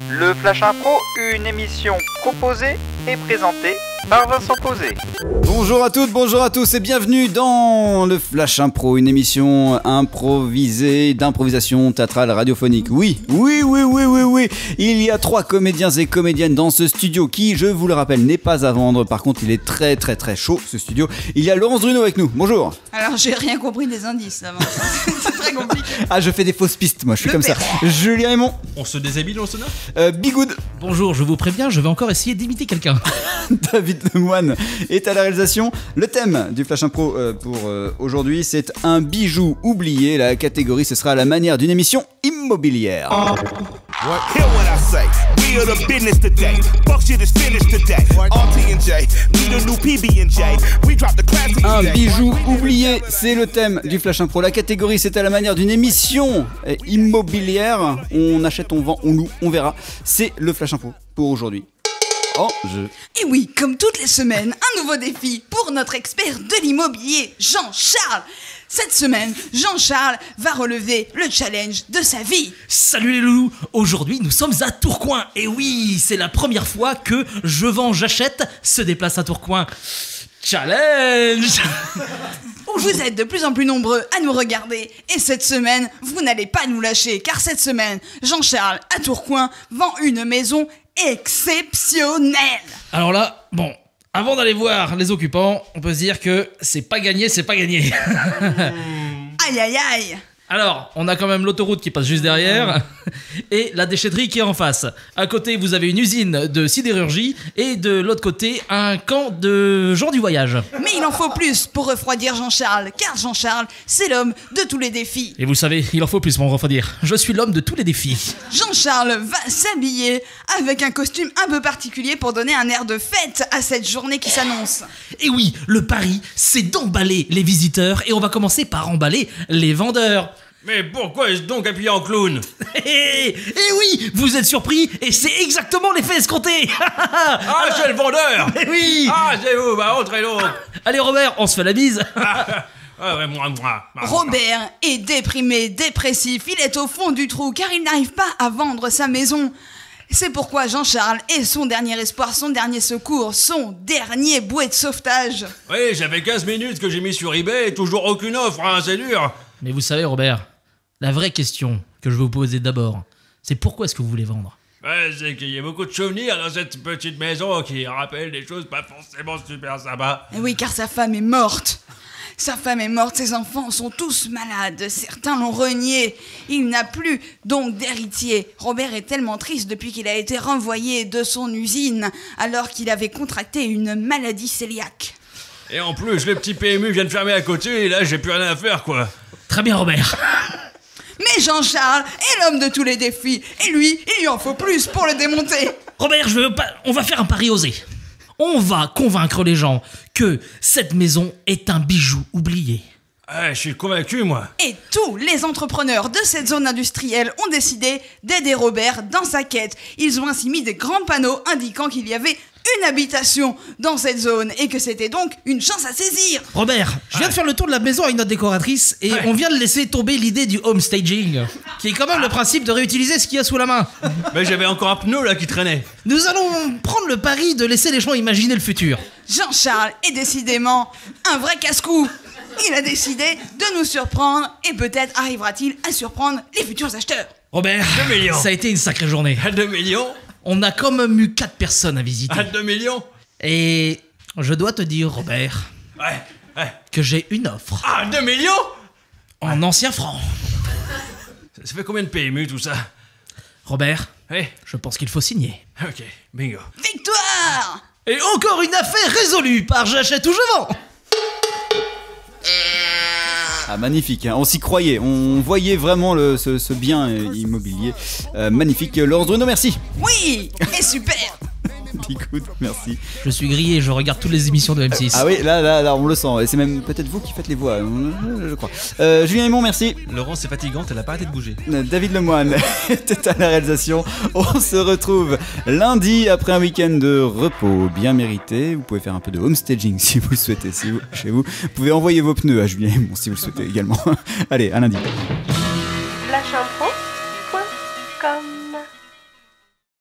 Le Flash Impro, une émission proposée et présentée par Vincent Posé. Bonjour à toutes, bonjour à tous et bienvenue dans le Flash Impro, une émission improvisée, d'improvisation théâtrale radiophonique. Oui, il y a 3 comédiens et comédiennes dans ce studio qui, je vous le rappelle, n'est pas à vendre. Par contre, il est très chaud ce studio. Il y a Laurence Druno avec nous, bonjour. Alors j'ai rien compris des indices avant, c'est très compliqué. Ah, je fais des fausses pistes, moi je suis comme ça. Julien Raymond. On se déshabille, on se note. Bigoud. Bonjour, je vous préviens, je vais encore essayer d'imiter quelqu'un. David Lemoine est à la réalisation. Le thème du Flash Impro pour aujourd'hui, c'est un bijou oublié. La catégorie, ce sera à la manière d'une émission immobilière. Un bijou oublié, c'est le thème du Flash Impro. La catégorie, c'est à la manière d'une émission immobilière. On achète, on vend, on loue, on verra. C'est le Flash Impro pour aujourd'hui. Et oui, comme toutes les semaines, un nouveau défi pour notre expert de l'immobilier, Jean-Charles. Cette semaine, Jean-Charles va relever le challenge de sa vie. Salut les loulous, aujourd'hui nous sommes à Tourcoing. Et oui, c'est la première fois que Je vends, j'achète se déplace à Tourcoing. Challenge. Vous êtes de plus en plus nombreux à nous regarder et cette semaine, vous n'allez pas nous lâcher car cette semaine, Jean-Charles à Tourcoing vend une maison exceptionnelle. Alors là, bon, avant d'aller voir les occupants, on peut se dire que c'est pas gagné, c'est pas gagné. Aïe aïe aïe. Alors, on a quand même l'autoroute qui passe juste derrière et la déchetterie qui est en face. À côté, vous avez une usine de sidérurgie et de l'autre côté, un camp de gens du voyage. Mais il en faut plus pour refroidir Jean-Charles, car Jean-Charles, c'est l'homme de tous les défis. Et vous savez, il en faut plus pour me refroidir. Je suis l'homme de tous les défis. Jean-Charles va s'habiller avec un costume un peu particulier pour donner un air de fête à cette journée qui s'annonce. Et oui, le pari, c'est d'emballer les visiteurs et on va commencer par emballer les vendeurs. Mais pourquoi est-ce donc appuyé en clown? Et oui, vous êtes surpris et c'est exactement l'effet escompté. Ah, c'est le vendeur. Mais oui. Ah, c'est vous, bah entrez donc. Allez Robert, on se fait la bise. Moi. Robert est déprimé, dépressif, il est au fond du trou car il n'arrive pas à vendre sa maison. C'est pourquoi Jean-Charles est son dernier espoir, son dernier secours, son dernier bouée de sauvetage. Oui, j'avais 15 minutes que j'ai mis sur eBay et toujours aucune offre, hein, c'est dur. Mais vous savez Robert, la vraie question que je vais vous poser d'abord, c'est pourquoi est-ce que vous voulez vendre? Ouais, c'est qu'il y a beaucoup de souvenirs dans cette petite maison qui rappellent des choses pas forcément super sympas. Et oui, car sa femme est morte. Sa femme est morte, ses enfants sont tous malades, certains l'ont renié. Il n'a plus donc d'héritier. Robert est tellement triste depuis qu'il a été renvoyé de son usine alors qu'il avait contracté une maladie cœliaque. Et en plus, le petit PMU vient de fermer à côté et là, j'ai plus rien à faire, quoi. Très bien Robert. Mais Jean-Charles est l'homme de tous les défis et lui, il lui en faut plus pour le démonter. Robert, on va faire un pari osé. On va convaincre les gens que cette maison est un bijou oublié. Ah, je suis convaincu, moi. Et tous les entrepreneurs de cette zone industrielle ont décidé d'aider Robert dans sa quête. Ils ont ainsi mis des grands panneaux indiquant qu'il y avait une habitation dans cette zone et que c'était donc une chance à saisir. Robert, je viens de faire le tour de la maison avec notre décoratrice et on vient de laisser tomber l'idée du home staging, qui est quand même le principe de réutiliser ce qu'il y a sous la main. Mais j'avais encore un pneu là qui traînait. Nous allons prendre le pari de laisser les gens imaginer le futur. Jean-Charles est décidément un vrai casse-cou. Il a décidé de nous surprendre et peut-être arrivera-t-il à surprendre les futurs acheteurs. Robert, 2 millions. Ça a été une sacrée journée. 2 millions. On a quand même eu 4 personnes à visiter. 2 millions. Et je dois te dire, Robert, que j'ai une offre. Ah, 2 millions en anciens francs. Ça fait combien de PMU tout ça? Robert, je pense qu'il faut signer. Ok, bingo. Victoire! Et encore une affaire résolue par J'achète ou je vends. Ah, magnifique, hein. On s'y croyait, on voyait vraiment ce bien immobilier. Magnifique, Laurence Druno, merci. Oui, et super. Écoute, merci. Je suis grillé, je regarde toutes les émissions de M6. Ah oui, là, on le sent. Et c'est même peut-être vous qui faites les voix, je crois. Julien Raymond, merci. Laurence, c'est fatigante, elle a pas arrêté de bouger. David Lemoine était à la réalisation. On se retrouve lundi après un week-end de repos bien mérité. Vous pouvez faire un peu de homestaging si vous le souhaitez, chez vous. Vous pouvez envoyer vos pneus à Julien Raymond si vous le souhaitez également. Allez, à lundi. Flash Impro